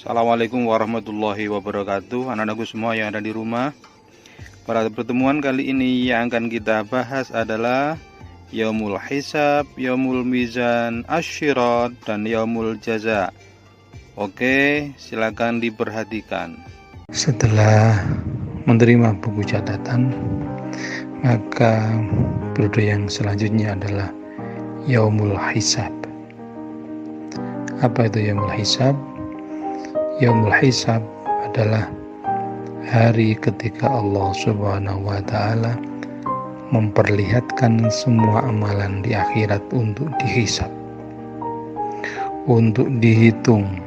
Assalamualaikum warahmatullahi wabarakatuh. Anak-anakku semua yang ada di rumah, pada pertemuan kali ini yang akan kita bahas adalah Yaumul Hisab, Yaumul Mizan, Asyirat, dan Yaumul Jaza. Oke, silakan diperhatikan. Setelah menerima buku catatan, maka periode yang selanjutnya adalah Yaumul Hisab. Apa itu Yaumul Hisab? Yaumul Hisab adalah hari ketika Allah Subhanahu wa Ta'ala memperlihatkan semua amalan di akhirat untuk dihisab, untuk dihitung.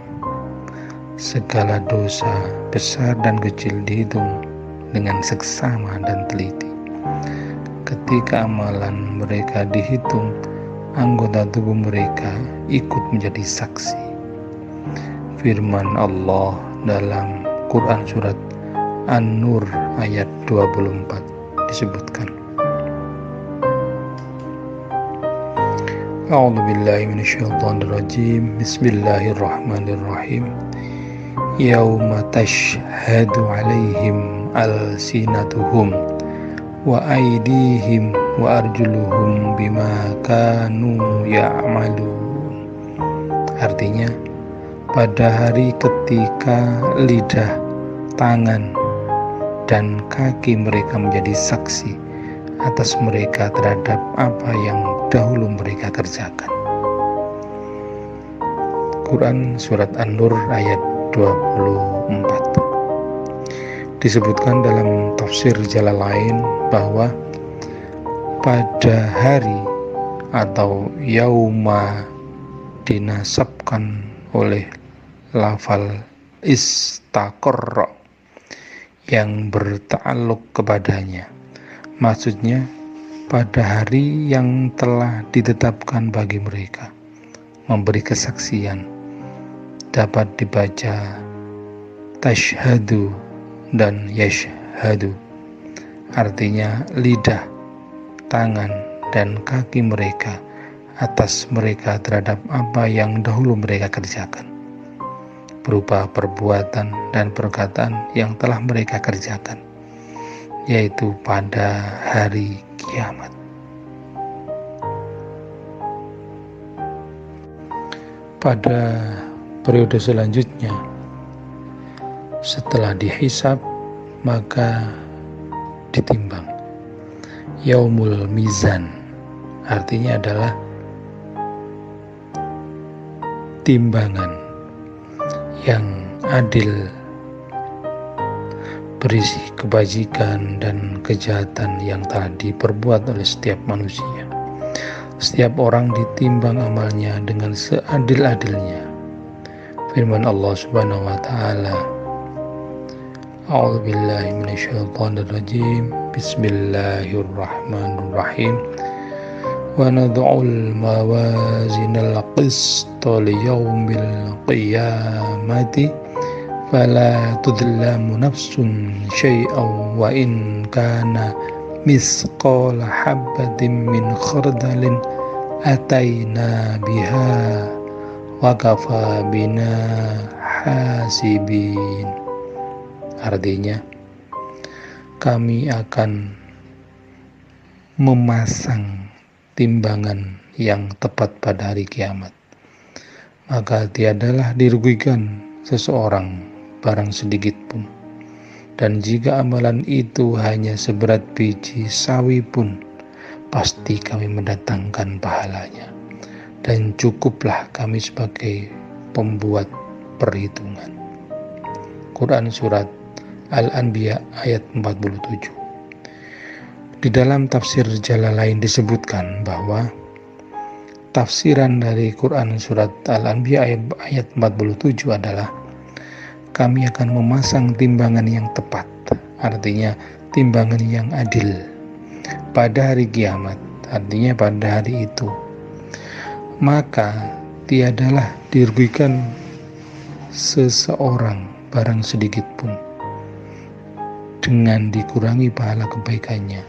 Segala dosa besar dan kecil dihitung dengan seksama dan teliti. Ketika amalan mereka dihitung, anggota tubuh mereka ikut menjadi saksi. Firman Allah dalam Quran surat An-Nur ayat 24 disebutkan, A'udzubillahi minasyaitonirrajim. Bismillahirrahmanirrahim. Yauma tashhadu 'alaihim alsinatuhum wa aydihim wa arjuluhum bima kanu ya'malun. Artinya, pada hari ketika lidah, tangan, dan kaki mereka menjadi saksi atas mereka terhadap apa yang dahulu mereka kerjakan. Quran surat An-Nur ayat 24. Disebutkan dalam tafsir Jalalain bahwa pada hari atau yauma dinasabkan oleh lafal istaqarra yang berta'alluq kepadanya. Maksudnya pada hari yang telah ditetapkan bagi mereka memberi kesaksian, dapat dibaca tashhadu dan yashhadu, artinya lidah, tangan, dan kaki mereka atas mereka terhadap apa yang dahulu mereka kerjakan, berupa perbuatan dan perkataan yang telah mereka kerjakan, yaitu pada hari kiamat. Pada periode selanjutnya, setelah dihisab, maka ditimbang. Yaumul Mizan artinya adalah timbangan yang adil, berisi kebajikan dan kejahatan yang telah diperbuat oleh setiap manusia. Setiap orang ditimbang amalnya dengan seadil-adilnya. Firman Allah Subhanahu wa Ta'ala, A'udzubillahi minasyaitonirrajim. Bismillahirrahmanirrahim. Wa nad'ul mawazinal qista liyaumil qiyamati fala tudlamu nafsun syai'an wa in kana misqala habbatin min khardalin ataina biha wa kafa bina hasibin. Artinya, kami akan memasang timbangan yang tepat pada hari kiamat, maka tiadalah dirugikan seseorang barang sedikit pun. Dan jika amalan itu hanya seberat biji sawi pun, pasti kami mendatangkan pahalanya. Dan cukuplah kami sebagai pembuat perhitungan. Quran surat Al-Anbiya ayat 47. Di dalam tafsir Jalalain disebutkan bahwa tafsiran dari Quran surat Al-Anbiya ayat 47 adalah kami akan memasang timbangan yang tepat, artinya timbangan yang adil pada hari kiamat, artinya pada hari itu. Maka tiadalah dirugikan seseorang barang sedikit pun dengan dikurangi pahala kebaikannya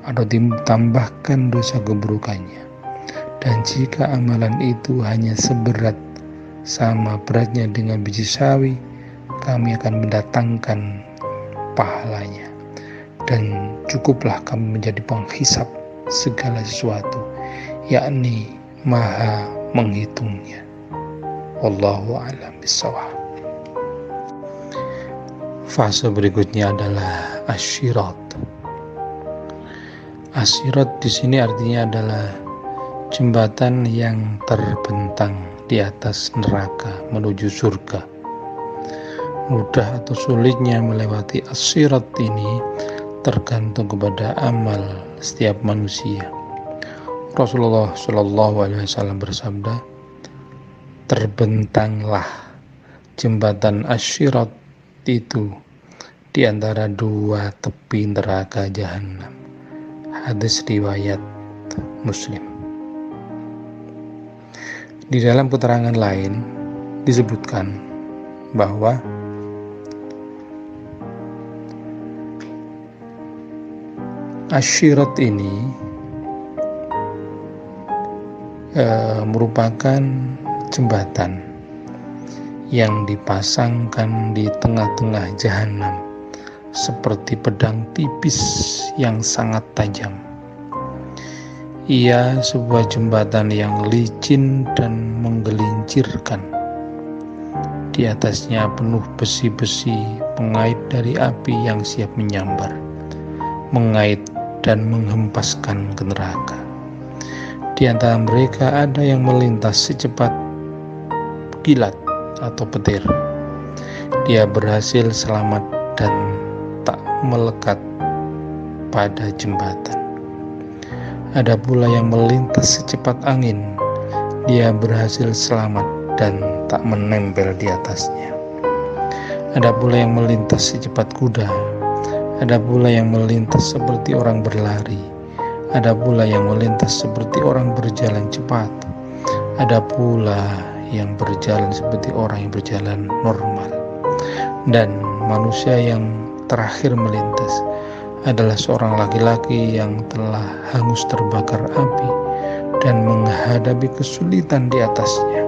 atau ditambahkan dosa keburukannya. Dan jika amalan itu hanya seberat sama beratnya dengan biji sawi, kami akan mendatangkan pahalanya. Dan cukuplah kami menjadi penghisap segala sesuatu, yakni Maha menghitungnya. Wallahu a'lam bishawab. Fase berikutnya adalah asyirat. Asyirat di sini artinya adalah jembatan yang terbentang di atas neraka menuju surga. Mudah atau sulitnya melewati asyirat ini tergantung kepada amal setiap manusia. Rasulullah SAW bersabda, terbentanglah jembatan asyirat itu di antara dua tepi neraka jahanam. Hadis riwayat Muslim. Di dalam keterangan lain disebutkan bahwa asyirat ini merupakan jembatan yang dipasangkan di tengah-tengah jahanam seperti pedang tipis yang sangat tajam. Ia sebuah jembatan yang licin dan menggelincirkan. Di atasnya penuh besi-besi pengait dari api yang siap menyambar, mengait dan menghempaskan ke neraka. Di antara mereka ada yang melintas secepat kilat atau petir. Dia berhasil selamat dan tak melekat pada jembatan. Ada pula yang melintas secepat angin. Dia berhasil selamat dan tak menempel di atasnya. Ada pula yang melintas secepat kuda. Ada pula yang melintas seperti orang berlari. Ada pula yang melintas seperti orang berjalan cepat. Ada pula yang berjalan seperti orang yang berjalan normal. Dan manusia yang terakhir melintas adalah seorang laki-laki yang telah hangus terbakar api dan menghadapi kesulitan di atasnya.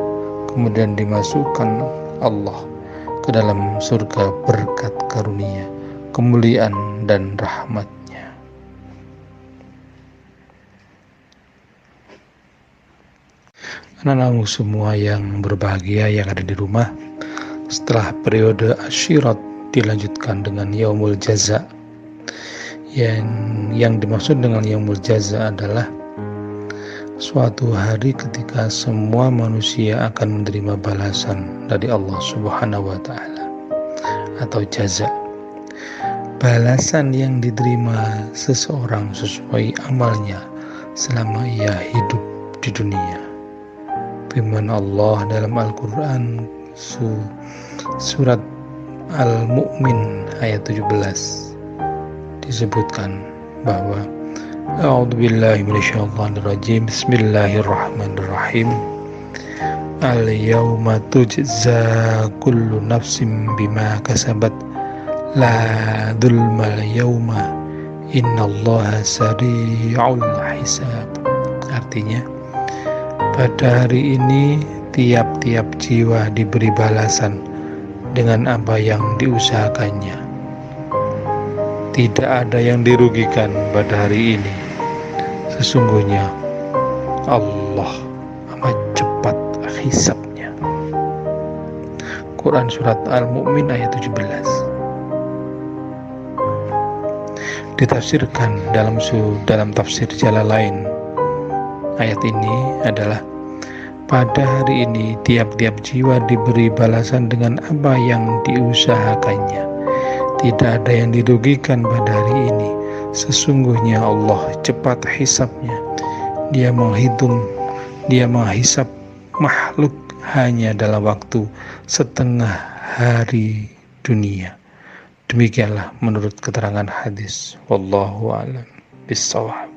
Kemudian dimasukkan Allah ke dalam surga berkat karunia, kemuliaan dan rahmat. Anak-anakku semua yang berbahagia yang ada di rumah, setelah periode asyirat dilanjutkan dengan yaumul jaza. Yang dimaksud dengan yaumul jaza adalah suatu hari ketika semua manusia akan menerima balasan dari Allah Subhanahu wa Ta'ala atau jaza. Balasan yang diterima seseorang sesuai amalnya selama ia hidup di dunia. Firman Allah dalam Al-Quran surat Al-Mu'min ayat 17 disebutkan bahwa A'udzubillahi minasyaitonirrajim. Bismillahirrahmanirrahim. Al-yawma tujza kullu nafsin bima kasabat la dzulmal yawma innallaha sari'ul hisab. Artinya, pada hari ini tiap-tiap jiwa diberi balasan dengan apa yang diusahakannya. Tidak ada yang dirugikan pada hari ini. Sesungguhnya Allah amat cepat hisabnya. Quran surat Al-Mu'min ayat 17. Ditafsirkan dalam tafsir Jalalain. Ayat ini adalah pada hari ini tiap-tiap jiwa diberi balasan dengan apa yang diusahakannya. Tidak ada yang dirugikan pada hari ini. Sesungguhnya Allah cepat hisabnya. Dia menghisab makhluk hanya dalam waktu setengah hari dunia. Demikianlah menurut keterangan hadis. Wallahu a'lam bishawab.